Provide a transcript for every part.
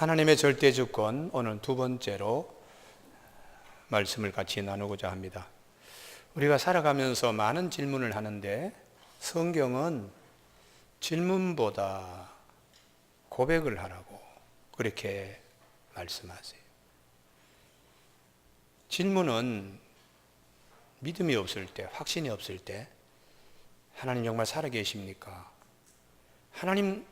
하나님의 절대주권, 오늘 두 번째로 말씀을 같이 나누고자 합니다. 우리가 살아가면서 많은 질문을 하는데 성경은 질문보다 고백을 하라고 그렇게 말씀하세요. 질문은 믿음이 없을 때, 확신이 없을 때 하나님 정말 살아계십니까? 하나님,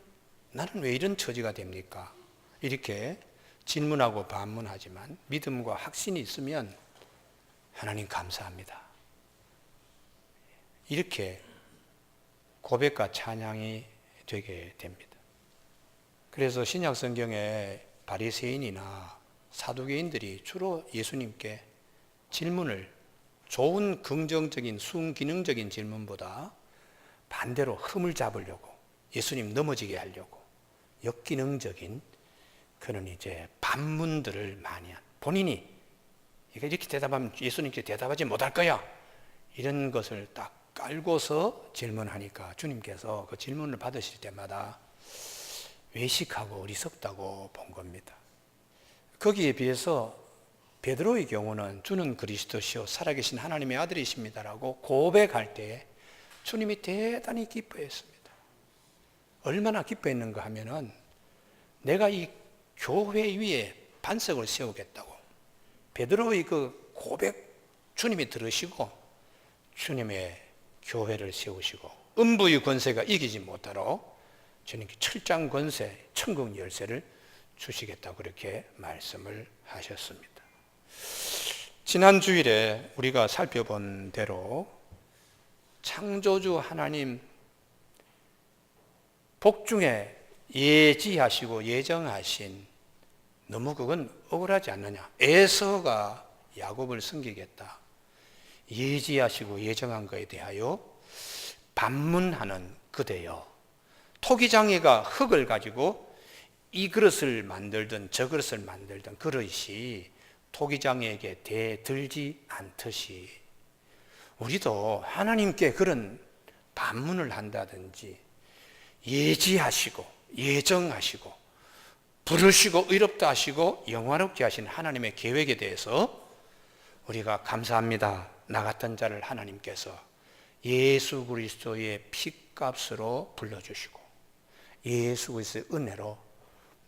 나는 왜 이런 처지가 됩니까? 이렇게 질문하고 반문하지만 믿음과 확신이 있으면 하나님 감사합니다. 이렇게 고백과 찬양이 되게 됩니다. 그래서 신약 성경에 바리새인이나 사두개인들이 주로 예수님께 질문을 좋은 긍정적인 순기능적인 질문보다 반대로 흠을 잡으려고 예수님 넘어지게 하려고 역기능적인 그런 이제 반문들을 많이 한 본인이 이렇게 대답하면 예수님께 대답하지 못할 거야 이런 것을 딱 깔고서 질문하니까 주님께서 그 질문을 받으실 때마다 외식하고 어리석다고 본 겁니다. 거기에 비해서 베드로의 경우는 주는 그리스도시요 살아계신 하나님의 아들이십니다라고 고백할 때 주님이 대단히 기뻐했습니다. 얼마나 기뻐했는가 하면은 내가 이 교회 위에 반석을 세우겠다고 베드로의 그 고백 주님이 들으시고 주님의 교회를 세우시고 음부의 권세가 이기지 못하도록 주님께 철장 권세 천국 열쇠를 주시겠다고 그렇게 말씀을 하셨습니다. 지난 주일에 우리가 살펴본 대로 창조주 하나님 복중에 예지하시고 예정하신 너무 그건 억울하지 않느냐. 에서가 야곱을 섬기겠다. 예지하시고 예정한 것에 대하여 반문하는 그대여. 토기장이가 흙을 가지고 이 그릇을 만들든 저 그릇을 만들든 그릇이 토기장이에게 대들지 않듯이 우리도 하나님께 그런 반문을 한다든지 예지하시고 예정하시고 부르시고 의롭다 하시고 영화롭게 하신 하나님의 계획에 대해서 우리가 감사합니다. 나 같은 자를 하나님께서 예수 그리스도의 피값으로 불러주시고 예수 그리스도의 은혜로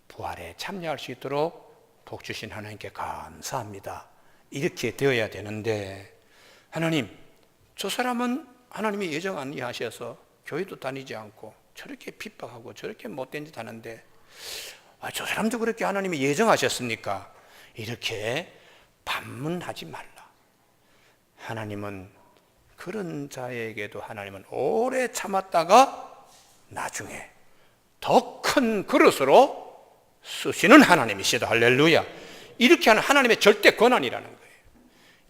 부활에 참여할 수 있도록 복 주신 하나님께 감사합니다. 이렇게 되어야 되는데 하나님, 저 사람은 하나님이 예정 아니하셔서 교회도 다니지 않고 저렇게 핍박하고 저렇게 못된 짓 하는데 저 사람도 그렇게 하나님이 예정하셨습니까? 이렇게 반문하지 말라. 하나님은 그런 자에게도 하나님은 오래 참았다가 나중에 더 큰 그릇으로 쓰시는 하나님이시다. 할렐루야. 이렇게 하는 하나님의 절대 권한이라는 거예요.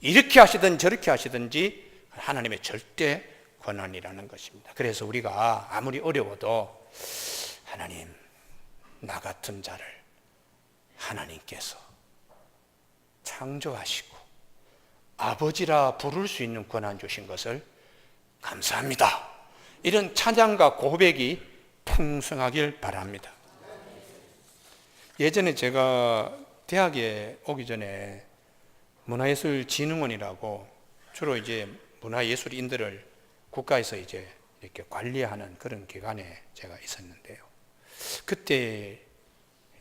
이렇게 하시든 저렇게 하시든지 하나님의 절대 권한이라는 것입니다. 그래서 우리가 아무리 어려워도 하나님, 나 같은 자를 하나님께서 창조하시고 아버지라 부를 수 있는 권한 주신 것을 감사합니다. 이런 찬양과 고백이 풍성하길 바랍니다. 예전에 제가 대학에 오기 전에 문화예술진흥원이라고 주로 이제 문화예술인들을 국가에서 이제 이렇게 관리하는 그런 기관에 제가 있었는데요. 그때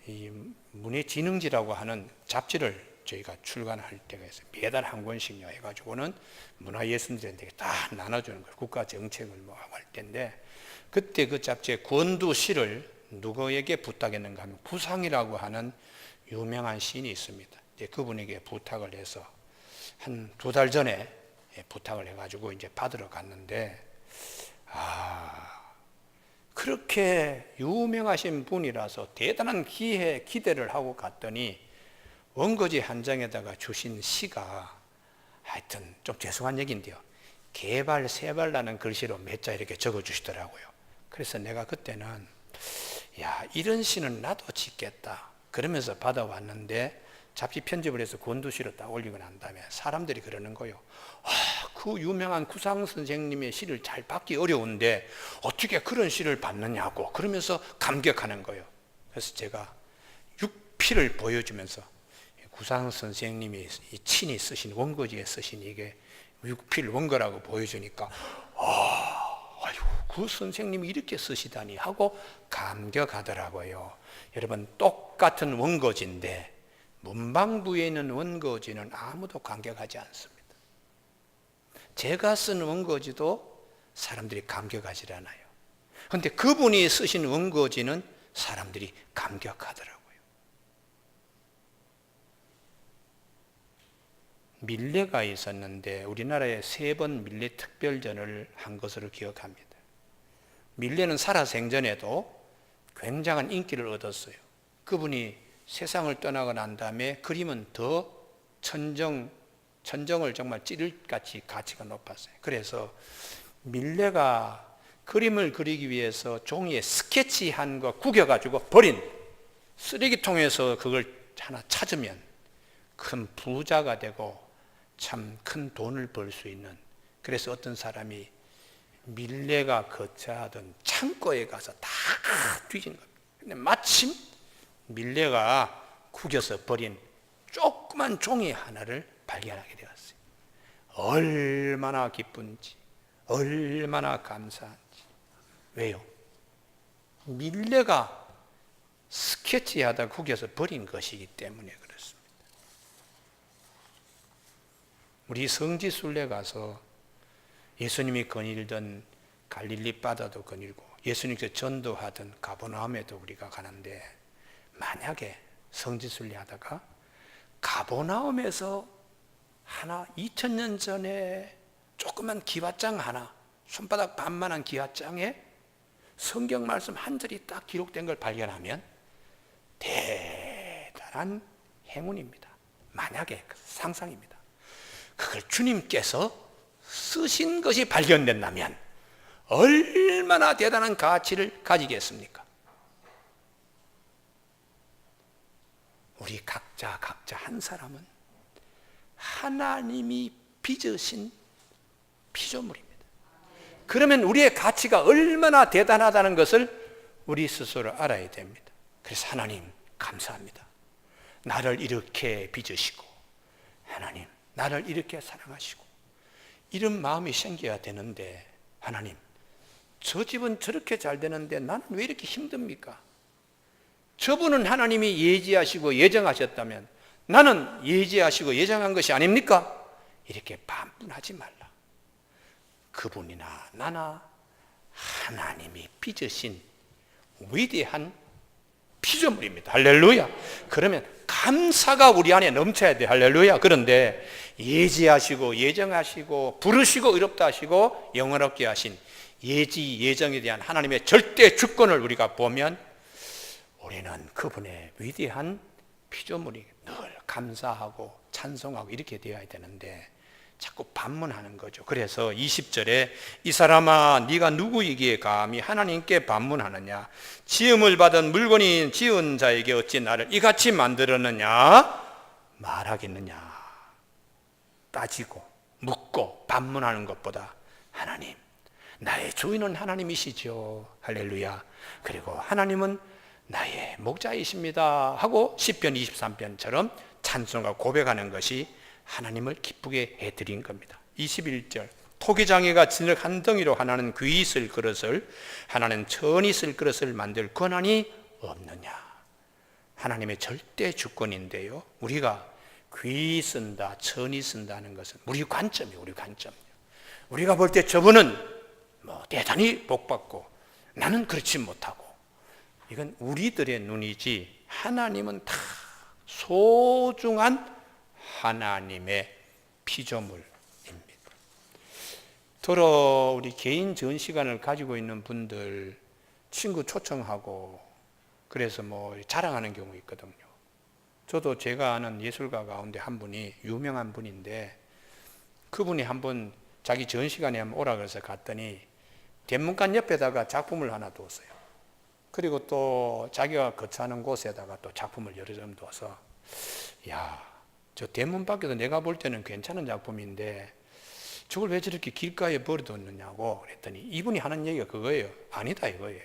이 문예진흥지라고 하는 잡지를 저희가 출간할 때가 있어요. 매달 한 권씩요 해가지고는 문화예술인들한테 다 나눠주는 거예요. 국가 정책을 뭐 할 때인데 그때 그 잡지에 권두시를 누구에게 부탁했는가 하면 구상이라고 하는 유명한 시인이 있습니다. 이제 그분에게 부탁을 해서 한 2달 전에 부탁을 해가지고 이제 받으러 갔는데 그렇게 유명하신 분이라서 대단한 기대를 하고 갔더니 원고지 한 장에다가 주신 시가 하여튼 좀 죄송한 얘기인데요. 개발 세발라는 글씨로 몇 자 이렇게 적어 주시더라고요. 그래서 내가 그때는 이런 시는 나도 짓겠다 그러면서 받아왔는데 잡지 편집을 해서 권두시로 딱 올리고 난 다음에 사람들이 그러는 거예요. 그 유명한 구상 선생님의 시를 잘 받기 어려운데 어떻게 그런 시를 받느냐고 그러면서 감격하는 거예요. 그래서 제가 피를 보여주면서 구상 선생님이 친히 쓰신 원고지에 쓰신 이게 미국 필 원고라고 보여주니까 아유 그 선생님이 이렇게 쓰시다니 하고 감격하더라고요. 여러분 똑같은 원고지인데 문방구에 있는 원고지는 아무도 감격하지 않습니다. 제가 쓴 원고지도 사람들이 감격하지 않아요. 그런데 그분이 쓰신 원고지는 사람들이 감격하더라고요. 밀레가 있었는데 우리나라에 3번 밀레 특별전을 한 것으로 기억합니다. 밀레는 살아생전에도 굉장한 인기를 얻었어요. 그분이 세상을 떠나고 난 다음에 그림은 더 천정을 정말 찌를같이 가치가 높았어요. 그래서 밀레가 그림을 그리기 위해서 종이에 스케치한 거 구겨가지고 버린 쓰레기통에서 그걸 하나 찾으면 큰 부자가 되고 참 큰 돈을 벌 수 있는, 그래서 어떤 사람이 밀레가 거처하던 창고에 가서 다 뒤진 겁니다. 근데 마침 밀레가 구겨서 버린 조그만 종이 하나를 발견하게 되었어요. 얼마나 기쁜지, 얼마나 감사한지. 왜요? 밀레가 스케치하다 구겨서 버린 것이기 때문에 그렇습니다. 우리 성지순례 가서 예수님이 거닐던 갈릴리 바다도 거닐고 예수님께서 전도하던 가버나움에도 우리가 가는데, 만약에 성지순례 하다가 가버나움에서 하나 2000년 전에 조그만 기와장 하나, 손바닥 반만한 기와장에 성경 말씀 한 절이 딱 기록된 걸 발견하면 대단한 행운입니다. 만약에 상상입니다. 그걸 주님께서 쓰신 것이 발견된다면 얼마나 대단한 가치를 가지겠습니까? 우리 각자 한 사람은 하나님이 빚으신 피조물입니다. 그러면 우리의 가치가 얼마나 대단하다는 것을 우리 스스로 알아야 됩니다. 그래서 하나님 감사합니다. 나를 이렇게 빚으시고, 하나님 나를 이렇게 사랑하시고, 이런 마음이 생겨야 되는데, 하나님 저 집은 저렇게 잘 되는데 나는 왜 이렇게 힘듭니까? 저분은 하나님이 예지하시고 예정하셨다면 나는 예지하시고 예정한 것이 아닙니까? 이렇게 반분하지 말라. 그분이나 나나 하나님이 빚으신 위대한 피조물입니다. 할렐루야. 그러면 감사가 우리 안에 넘쳐야 돼. 할렐루야. 그런데 예지하시고 예정하시고 부르시고 의롭다 하시고 영원롭게 하신 예지 예정에 대한 하나님의 절대 주권을 우리가 보면 우리는 그분의 위대한 피조물이 늘 감사하고 찬송하고 이렇게 되어야 되는데 자꾸 반문하는 거죠. 그래서 20절에 이 사람아 네가 누구이기에 감히 하나님께 반문하느냐? 지음을 받은 물건이 지은 자에게 어찌 나를 이같이 만들었느냐? 말하겠느냐? 따지고 묻고 반문하는 것보다 하나님, 나의 주인은 하나님이시죠. 할렐루야. 그리고 하나님은 나의 목자이십니다 하고 시편 23편처럼 찬송과 고백하는 것이 하나님을 기쁘게 해드린 겁니다. 21절 토기장이가 진흙 한 덩이로 하나는 귀 쓸 그릇을 하나는 천이 쓸 그릇을 만들 권한이 없느냐? 하나님의 절대 주권인데요, 우리가 귀 쓴다 천이 쓴다는 것은 우리 관점이에요. 우리 관점. 우리가 볼 때 저분은 대단히 복받고 나는 그렇지 못하고, 이건 우리들의 눈이지 하나님은 다 소중한 하나님의 피조물입니다. 더러 우리 개인 전 시간을 가지고 있는 분들 친구 초청하고 그래서 자랑하는 경우 있거든요. 저도 제가 아는 예술가 가운데 한 분이 유명한 분인데, 그분이 한번 자기 전 시간에 한번 오라 그래서 갔더니 대문관 옆에다가 작품을 하나 뒀어요. 그리고 또 자기가 거처하는 곳에다가 또 작품을 여러 점 둬서, 야, 저 대문 밖에도 내가 볼 때는 괜찮은 작품인데 저걸 왜 저렇게 길가에 버려뒀느냐고 그랬더니 이분이 하는 얘기가 그거예요. 아니다 이거예요.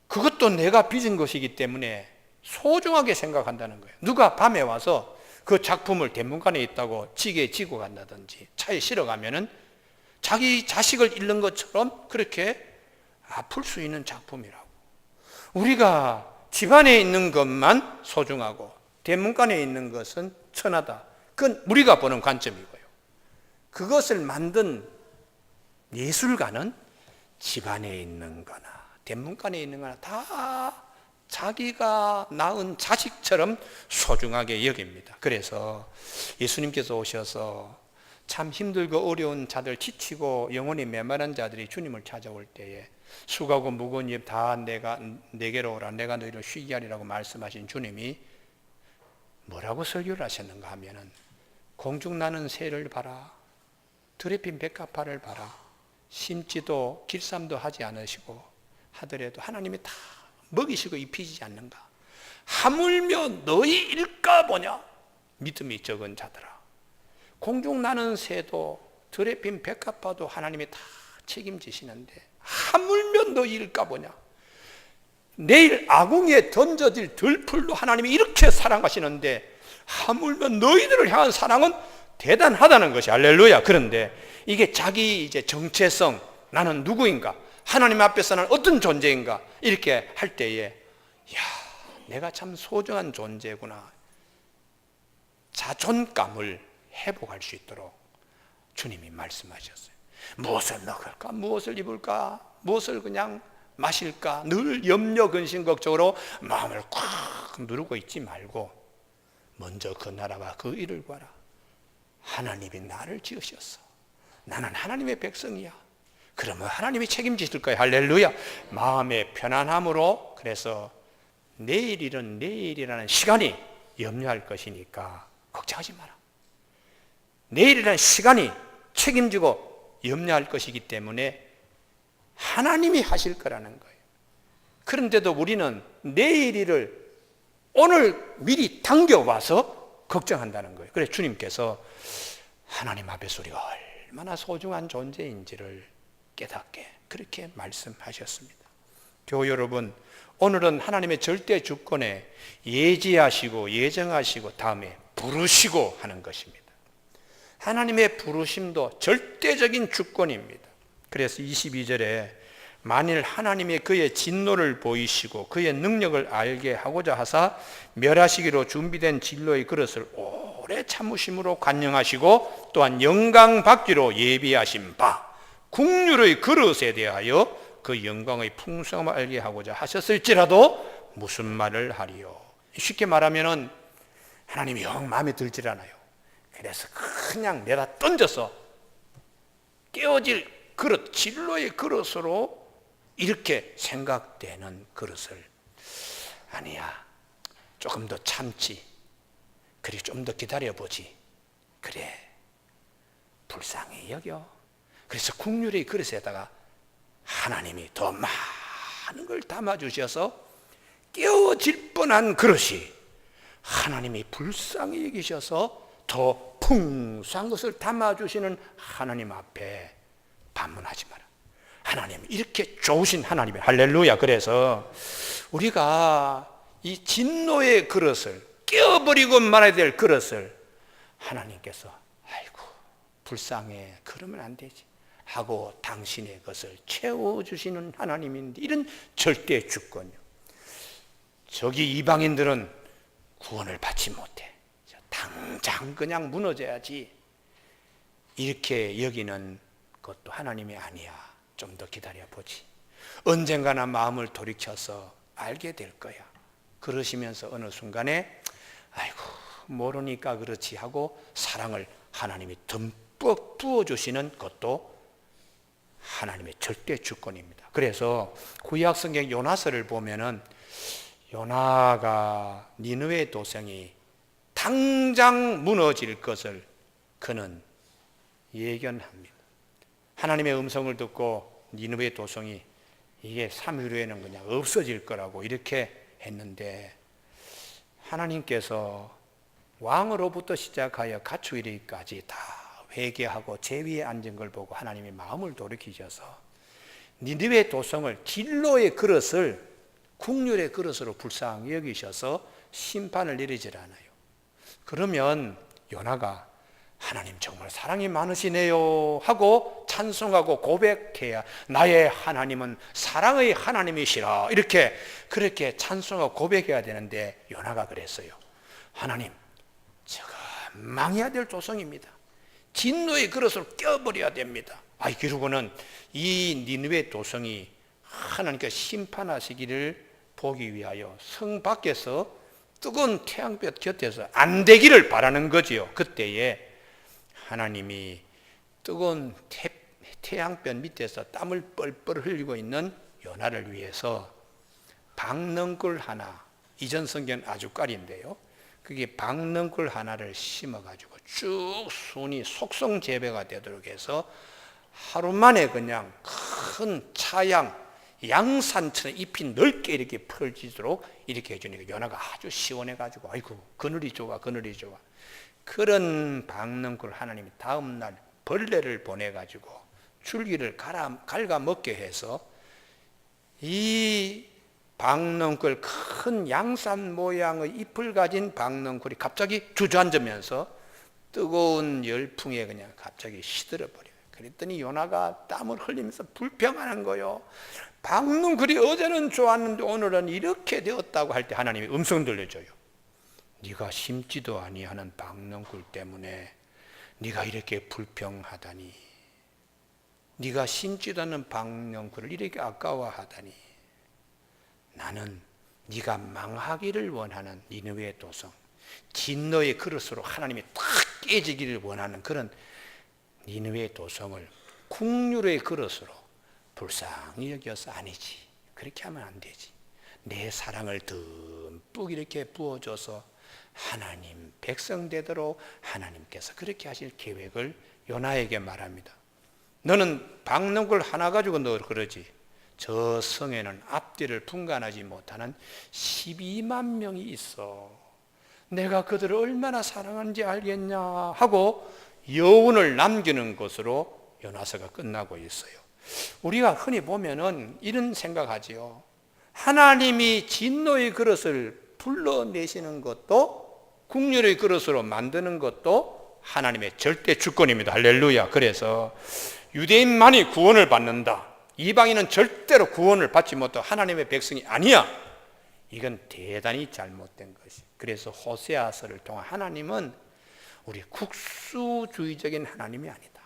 그것도 내가 빚은 것이기 때문에 소중하게 생각한다는 거예요. 누가 밤에 와서 그 작품을 대문간에 있다고 지게에 지고 간다든지 차에 실어 가면은 자기 자식을 잃는 것처럼 그렇게 아플 수 있는 작품이라고. 우리가 집안에 있는 것만 소중하고 대문간에 있는 것은 천하다. 그건 우리가 보는 관점이고요. 그것을 만든 예술가는 집안에 있는 거나 대문간에 있는 거나 다 자기가 낳은 자식처럼 소중하게 여깁니다. 그래서 예수님께서 오셔서 참 힘들고 어려운 자들, 지치고 영혼이 메마른 자들이 주님을 찾아올 때에 수고하고 무거운 짐 다 내게로 오라, 내가 너희를 쉬게 하리라고 말씀하신 주님이 뭐라고 설교를 하셨는가 하면은, 공중 나는 새를 봐라, 들에 핀 백합화를 봐라, 심지도 길쌈도 하지 않으시고 하더라도 하나님이 다 먹이시고 입히지 않는가? 하물며 너희일까 보냐? 믿음이 적은 자들아. 공중 나는 새도 들에 핀 백합화도 하나님이 다 책임지시는데 하물며 너희일까 보냐? 내일 아궁이에 던져질 들풀도 하나님이 이렇게 사랑하시는데 하물며 너희들을 향한 사랑은 대단하다는 것이 할렐루야. 그런데 이게 자기 이제 정체성, 나는 누구인가, 하나님 앞에서는 어떤 존재인가 이렇게 할 때에 야, 내가 참 소중한 존재구나, 자존감을 회복할 수 있도록 주님이 말씀하셨어요. 무엇을 먹을까, 무엇을 입을까, 무엇을 그냥 마실까 늘 염려 근심 걱정으로 마음을 꽉 누르고 있지 말고 먼저 그 나라와 그 일을 구하라. 하나님이 나를 지으셨어. 나는 하나님의 백성이야. 그러면 하나님이 책임지실 거야. 할렐루야. 마음의 편안함으로, 그래서 내일 일은 내일이라는 시간이 염려할 것이니까 걱정하지 마라. 내일이라는 시간이 책임지고 염려할 것이기 때문에 하나님이 하실 거라는 거예요. 그런데도 우리는 내일 일을 오늘 미리 당겨와서 걱정한다는 거예요. 그래서 주님께서 하나님 앞에서 우리가 얼마나 소중한 존재인지를 깨닫게 그렇게 말씀하셨습니다. 교우 여러분, 오늘은 하나님의 절대 주권에 예지하시고 예정하시고 다음에 부르시고 하는 것입니다. 하나님의 부르심도 절대적인 주권입니다. 그래서 22절에 만일 하나님이 그의 진노를 보이시고 그의 능력을 알게 하고자 하사 멸하시기로 준비된 진로의 그릇을 오래 참으심으로 관영하시고 또한 영광 받기로 예비하신 바 국률의 그릇에 대하여 그 영광의 풍성함을 알게 하고자 하셨을지라도 무슨 말을 하리요? 쉽게 말하면 하나님이 영 마음에 들질 않아요. 그래서 그냥 내다 던져서 깨어질 그릇, 진로의 그릇으로 이렇게 생각되는 그릇을, 아니야, 조금 더 참지, 그래 좀 더 기다려보지, 그래 불쌍히 여겨. 그래서 국률의 그릇에다가 하나님이 더 많은 걸 담아주셔서 깨어질 뻔한 그릇이 하나님이 불쌍히 여기셔서 더 풍성한 것을 담아주시는 하나님 앞에 반문하지 마라. 하나님 이렇게 좋으신 하나님이, 할렐루야. 그래서 우리가 이 진노의 그릇을, 깨어버리고 말아야 될 그릇을 하나님께서 아이고 불쌍해, 그러면 안 되지 하고 당신의 것을 채워주시는 하나님인데, 이런 절대 주권이요. 저기 이방인들은 구원을 받지 못해, 당장 그냥 무너져야지, 이렇게 여기는 것도 하나님이 아니야. 좀 더 기다려보지, 언젠가나 마음을 돌이켜서 알게 될 거야. 그러시면서 어느 순간에 아이고 모르니까 그렇지 하고 사랑을 하나님이 듬뿍 부어주시는 것도 하나님의 절대 주권입니다. 그래서 구약 성경 요나서를 보면은 요나가 니느웨 도성이 당장 무너질 것을 그는 예견합니다. 하나님의 음성을 듣고 니느웨 도성이 이게 3일 후에는 그냥 없어질 거라고 이렇게 했는데, 하나님께서 왕으로부터 시작하여 가축 이르기까지 다 회개하고 제위에 앉은 걸 보고 하나님이 마음을 돌이키셔서 니느웨 도성을 진로의 그릇을 국률의 그릇으로 불쌍히 여기셔서 심판을 내리질 않아요. 그러면 요나가 하나님 정말 사랑이 많으시네요 하고 찬송하고 고백해야 나의 하나님은 사랑의 하나님이시라 그렇게 찬송하고 고백해야 되는데 요나가 그랬어요. 하나님, 제가 망해야 될 조성입니다. 진노의 그릇으로 껴버려야 됩니다. 그러고는 이 니느웨 도성이 하나님께 심판하시기를 보기 위하여 성 밖에서 뜨거운 태양볕 곁에서 안 되기를 바라는 거지요. 그때에 하나님이 뜨거운 태양볕 밑에서 땀을 뻘뻘 흘리고 있는 요나를 위해서 박넝굴 하나, 이전 성경 아주까리인데요, 그게 박넝굴 하나를 심어가지고 쭉 순이 속성 재배가 되도록 해서 하루 만에 그냥 큰 차양 양산처럼 잎이 넓게 이렇게 펼치도록 이렇게 해주니까 요나가 아주 시원해가지고 아이고 그늘이 좋아. 그런 박넝굴 하나님이 다음날 벌레를 보내가지고 줄기를 갉아 먹게 해서 이 박넝굴, 큰 양산 모양의 잎을 가진 박넝굴이 갑자기 주저앉으면서 뜨거운 열풍에 그냥 갑자기 시들어버려요. 그랬더니 요나가 땀을 흘리면서 불평하는 거예요. 박넝굴이 어제는 좋았는데 오늘은 이렇게 되었다고 할 때 하나님이 음성 들려줘요. 네가 심지도 아니하는 박넝굴 때문에 네가 이렇게 불평하다니, 네가 심지도 않는 박넝굴을 이렇게 아까워하다니, 나는 네가 망하기를 원하는 니느웨 도성, 진노의 그릇으로 하나님이 탁 깨지기를 원하는 그런 니느웨 도성을 국률의 그릇으로 불쌍히 여겨서 아니지, 그렇게 하면 안 되지. 내 사랑을 듬뿍 이렇게 부어줘서 하나님 백성 되도록 하나님께서 그렇게 하실 계획을 요나에게 말합니다. 너는 박넝굴 하나 가지고 너 그러지, 저 성에는 앞뒤를 분간하지 못하는 12만 명이 있어. 내가 그들을 얼마나 사랑하는지 알겠냐 하고 여운을 남기는 것으로 요나서가 끝나고 있어요. 우리가 흔히 보면은 이런 생각하지요. 하나님이 진노의 그릇을 불러내시는 것도, 국률의 그릇으로 만드는 것도 하나님의 절대 주권입니다. 할렐루야. 그래서 유대인만이 구원을 받는다, 이방인은 절대로 구원을 받지 못하고 하나님의 백성이 아니야, 이건 대단히 잘못된 것이. 그래서 호세아서를 통한 하나님은 우리 국수주의적인 하나님이 아니다.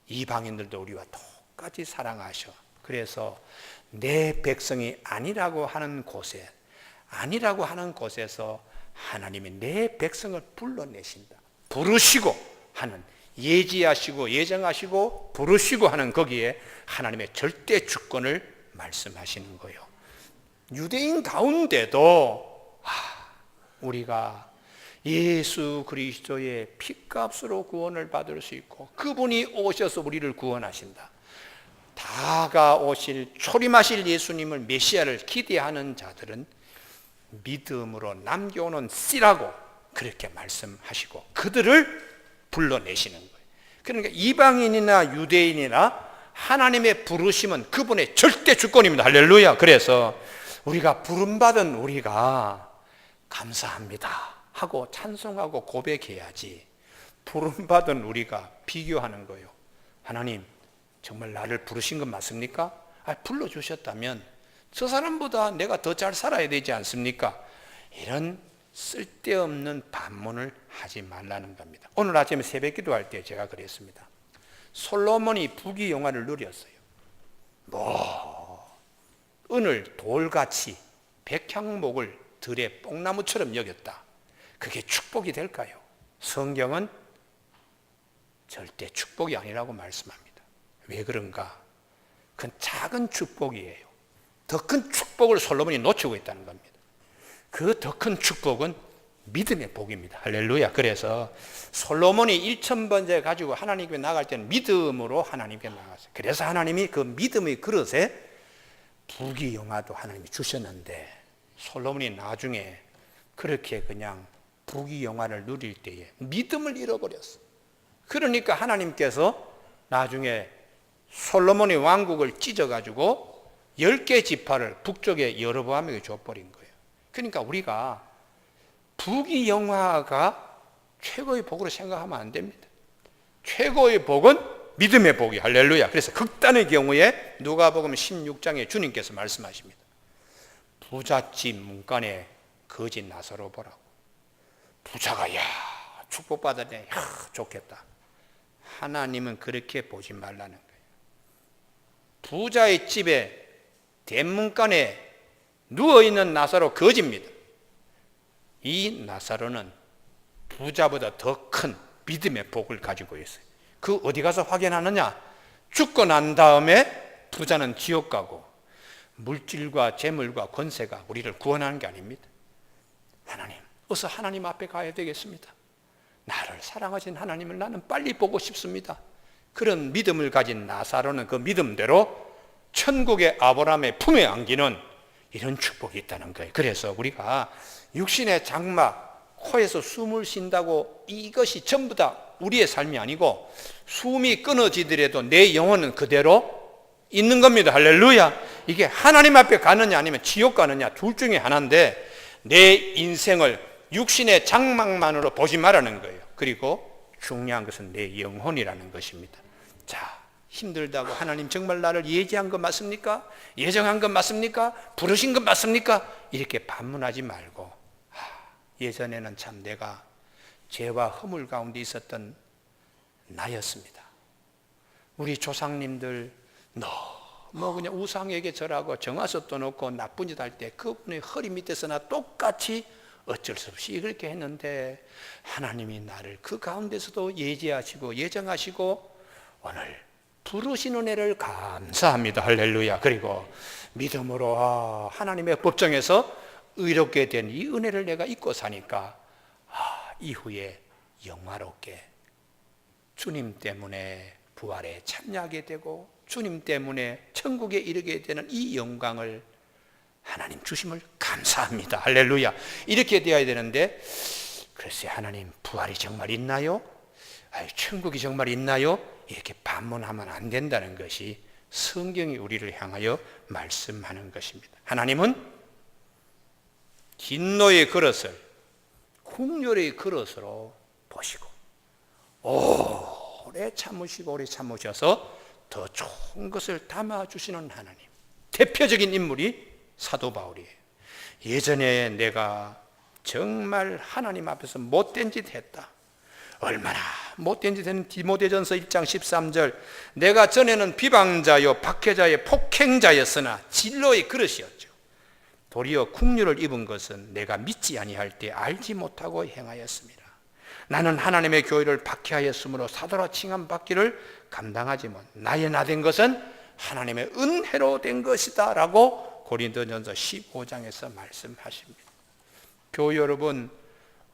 이방인들도 우리와 똑같이 사랑하셔. 그래서 내 백성이 아니라고 하는 곳에, 아니라고 하는 곳에서 하나님이 내 백성을 불러내신다, 부르시고 하는, 예지하시고 예정하시고 부르시고 하는 거기에 하나님의 절대 주권을 말씀하시는 거예요. 유대인 가운데도 우리가 예수 그리스도의 피값으로 구원을 받을 수 있고, 그분이 오셔서 우리를 구원하신다, 다가오실 초림하실 예수님을, 메시아를 기대하는 자들은 믿음으로 남겨오는 씨라고 그렇게 말씀하시고 그들을 불러내시는 거예요. 그러니까 이방인이나 유대인이나 하나님의 부르심은 그분의 절대 주권입니다. 할렐루야. 그래서 우리가 부름받은 우리가 감사합니다 하고 찬송하고 고백해야지, 부름받은 우리가 비교하는 거예요. 하나님 정말 나를 부르신 건 맞습니까? 불러주셨다면 저 사람보다 내가 더 잘 살아야 되지 않습니까? 이런 쓸데없는 반문을 하지 말라는 겁니다. 오늘 아침에 새벽 기도할 때 제가 그랬습니다. 솔로몬이 부귀영화를 누렸어요. 은을 돌같이 백향목을 들의 뽕나무처럼 여겼다. 그게 축복이 될까요? 성경은 절대 축복이 아니라고 말씀합니다. 왜 그런가? 그건 작은 축복이에요. 더 큰 축복을 솔로몬이 놓치고 있다는 겁니다. 그 더 큰 축복은 믿음의 복입니다. 할렐루야. 그래서 솔로몬이 1000번째 가지고 하나님께 나갈 때는 믿음으로 하나님께 나갔어요. 그래서 하나님이 그 믿음의 그릇에 부귀영화도 하나님이 주셨는데, 솔로몬이 나중에 그렇게 그냥 부귀영화를 누릴 때에 믿음을 잃어버렸어. 그러니까 하나님께서 나중에 솔로몬의 왕국을 찢어가지고 10개 지파를 북쪽에 여로보암에게 줘버린 거예요. 그러니까 우리가 부귀영화가 최고의 복으로 생각하면 안 됩니다. 최고의 복은 믿음의 복이 할렐루야. 그래서 극단의 경우에 누가복음 16장에 주님께서 말씀하십니다. 부잣집 문간에 거지 나사로 보라고. 부자가 야 축복받았네, 야 좋겠다. 하나님은 그렇게 보지 말라는 거예요. 부자의 집에 대문간에 누워있는 나사로 거지입니다. 이 나사로는 부자보다 더 큰 믿음의 복을 가지고 있어요. 그 어디 가서 확인하느냐? 죽고 난 다음에 부자는 지옥 가고 물질과 재물과 권세가 우리를 구원하는 게 아닙니다. 하나님, 어서 하나님 앞에 가야 되겠습니다. 나를 사랑하신 하나님을 나는 빨리 보고 싶습니다. 그런 믿음을 가진 나사로는 그 믿음대로 천국의 아브라함의 품에 안기는 이런 축복이 있다는 거예요. 그래서 우리가 육신의 장막, 코에서 숨을 쉰다고 이것이 전부 다 우리의 삶이 아니고 숨이 끊어지더라도 내 영혼은 그대로 있는 겁니다. 할렐루야. 이게 하나님 앞에 가느냐 아니면 지옥 가느냐 둘 중에 하나인데 내 인생을 육신의 장막만으로 보지 말라는 거예요. 그리고 중요한 것은 내 영혼이라는 것입니다. 자, 힘들다고 하나님 정말 나를 예지한 것 맞습니까? 예정한 것 맞습니까? 부르신 것 맞습니까? 이렇게 반문하지 말고 예전에는 참 내가 죄와 허물 가운데 있었던 나였습니다. 우리 조상님들 너무 그냥 우상에게 절하고 정화석도 놓고 나쁜 짓 할 때 그분의 허리 밑에서나 똑같이 어쩔 수 없이 그렇게 했는데 하나님이 나를 그 가운데서도 예지하시고 예정하시고 오늘 부르신 은혜를 감사합니다. 할렐루야. 그리고 믿음으로 하나님의 법정에서 의롭게 된 이 은혜를 내가 잊고 사니까 이후에 영화롭게 주님 때문에 부활에 참여하게 되고 주님 때문에 천국에 이르게 되는 이 영광을 하나님 주심을 감사합니다. 할렐루야. 이렇게 되어야 되는데 글쎄 하나님 부활이 정말 있나요? 천국이 정말 있나요? 이렇게 반문하면 안 된다는 것이 성경이 우리를 향하여 말씀하는 것입니다. 하나님은 진노의 그릇을 국률의 그릇으로 보시고 오래 참으시고 오래 참으셔서 더 좋은 것을 담아주시는 하나님. 대표적인 인물이 사도 바울이에요. 예전에 내가 정말 하나님 앞에서 못된 짓 했다. 얼마나 못된 짓 했는 디모데전서 1장 13절 내가 전에는 비방자요 박해자요 폭행자였으나 진로의 그릇이었죠. 도리어 국류를 입은 것은 내가 믿지 아니할 때 알지 못하고 행하였습니다. 나는 하나님의 교회를 박해하였으므로 사도라 칭함받기를 감당하지 못. 나의 나된 것은 하나님의 은혜로 된 것이다 라고 고린도전서 15장에서 말씀하십니다. 교우 여러분,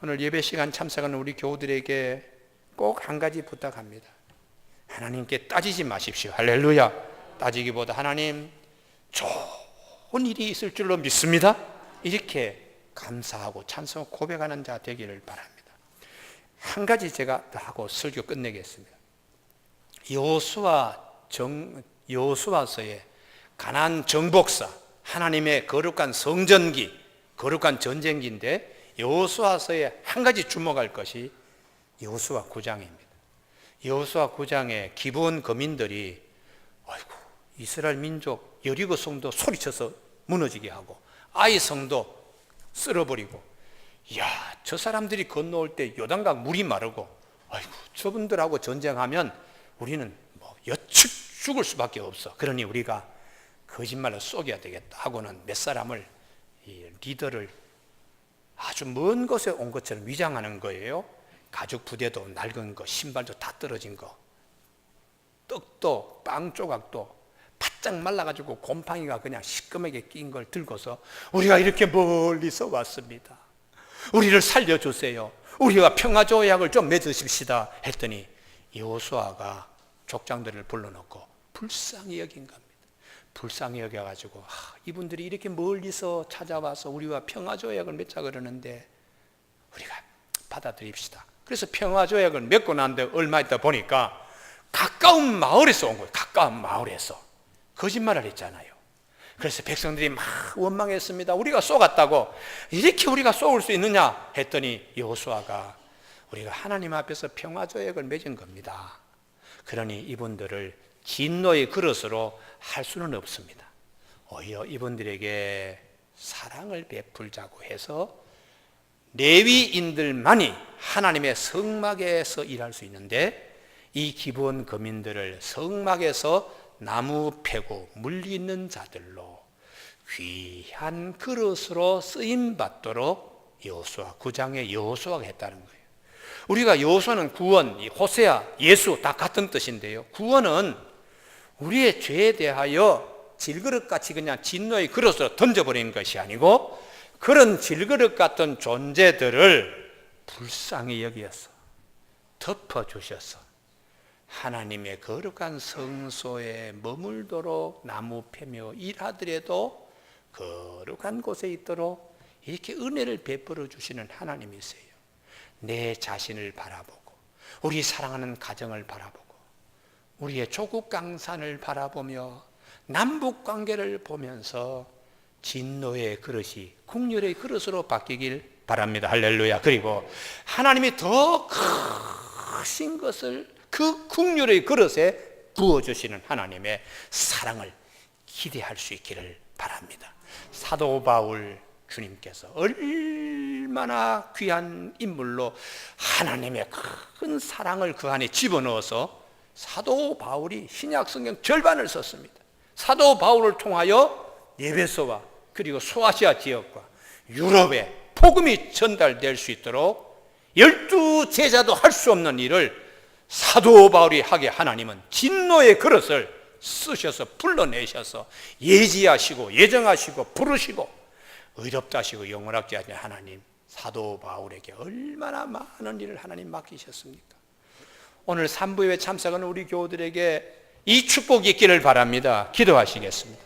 오늘 예배 시간 참석하는 우리 교우들에게 꼭 한 가지 부탁합니다. 하나님께 따지지 마십시오. 할렐루야. 따지기보다 하나님 좋은 일이 있을 줄로 믿습니다. 이렇게 감사하고 찬송 고백하는 자 되기를 바랍니다. 한 가지 제가 더 하고 설교 끝내겠습니다. 여호수아서의 가나안 정복사, 하나님의 거룩한 성전기, 거룩한 전쟁기인데 여호수아서에 한 가지 주목할 것이 여호수아 9장입니다. 여호수아 9장의 기브온 거민들이 이스라엘 민족 여리고 성도 소리쳐서 무너지게 하고 아이 성도 쓸어버리고 저 사람들이 건너올 때 요단강 물이 마르고 저분들하고 전쟁하면 우리는 여측 죽을 수밖에 없어. 그러니 우리가 거짓말로 속여야 되겠다 하고는 몇 사람을 리더를 아주 먼 곳에 온 것처럼 위장하는 거예요. 가죽 부대도 낡은 거, 신발도 다 떨어진 거, 떡도 빵 조각도 바짝 말라가지고 곰팡이가 그냥 시꺼멓게 낀 걸 들고서 우리가 이렇게 멀리서 왔습니다. 우리를 살려주세요. 우리가 평화조약을 좀 맺으십시다 했더니 여호수아가 족장들을 불러놓고 불쌍히 여긴 겁니다. 불쌍히 여겨가지고 이분들이 이렇게 멀리서 찾아와서 우리와 평화조약을 맺자 그러는데 우리가 받아들입시다. 그래서 평화조약을 맺고 난데 얼마 있다 보니까 가까운 마을에서 온 거예요. 가까운 마을에서 거짓말을 했잖아요. 그래서 백성들이 막 원망했습니다. 우리가 쏘갔다고 이렇게 우리가 쏘을 수 있느냐 했더니 여호수아가 우리가 하나님 앞에서 평화조약을 맺은 겁니다. 그러니 이분들을 진노의 그릇으로 할 수는 없습니다. 오히려 이분들에게 사랑을 베풀자고 해서 레위인들만이 하나님의 성막에서 일할 수 있는데 이 기본 거민들을 성막에서 나무 패고 물리 있는 자들로 귀한 그릇으로 쓰임 받도록 여호수아 9장에 여호수아가 했다는 거예요. 우리가 여호수아는 구원, 호세아, 예수 다 같은 뜻인데요. 구원은 우리의 죄에 대하여 질그릇같이 그냥 진노의 그릇으로 던져버리는 것이 아니고 그런 질그릇 같은 존재들을 불쌍히 여기어서 덮어주셔서 하나님의 거룩한 성소에 머물도록 나무 패며 일하더라도 거룩한 곳에 있도록 이렇게 은혜를 베풀어 주시는 하나님이세요. 내 자신을 바라보고 우리 사랑하는 가정을 바라보고 우리의 조국 강산을 바라보며 남북 관계를 보면서 진노의 그릇이 국률의 그릇으로 바뀌길 바랍니다. 할렐루야. 그리고 하나님이 더 크신 것을 그 국률의 그릇에 부어주시는 하나님의 사랑을 기대할 수 있기를 바랍니다. 사도 바울 주님께서 얼마나 귀한 인물로 하나님의 큰 사랑을 그 안에 집어넣어서 사도 바울이 신약 성경 절반을 썼습니다. 사도 바울을 통하여 에베소와 그리고 소아시아 지역과 유럽에 복음이 전달될 수 있도록 12 제자도 할 수 없는 일을 사도 바울이 하게 하나님은 진노의 그릇을 쓰셔서 불러내셔서 예지하시고 예정하시고 부르시고 의롭다 하시고 영원하게 하신 하나님, 사도 바울에게 얼마나 많은 일을 하나님 맡기셨습니까? 오늘 3부에 참석하는 우리 교우들에게 이 축복이 있기를 바랍니다. 기도하시겠습니다.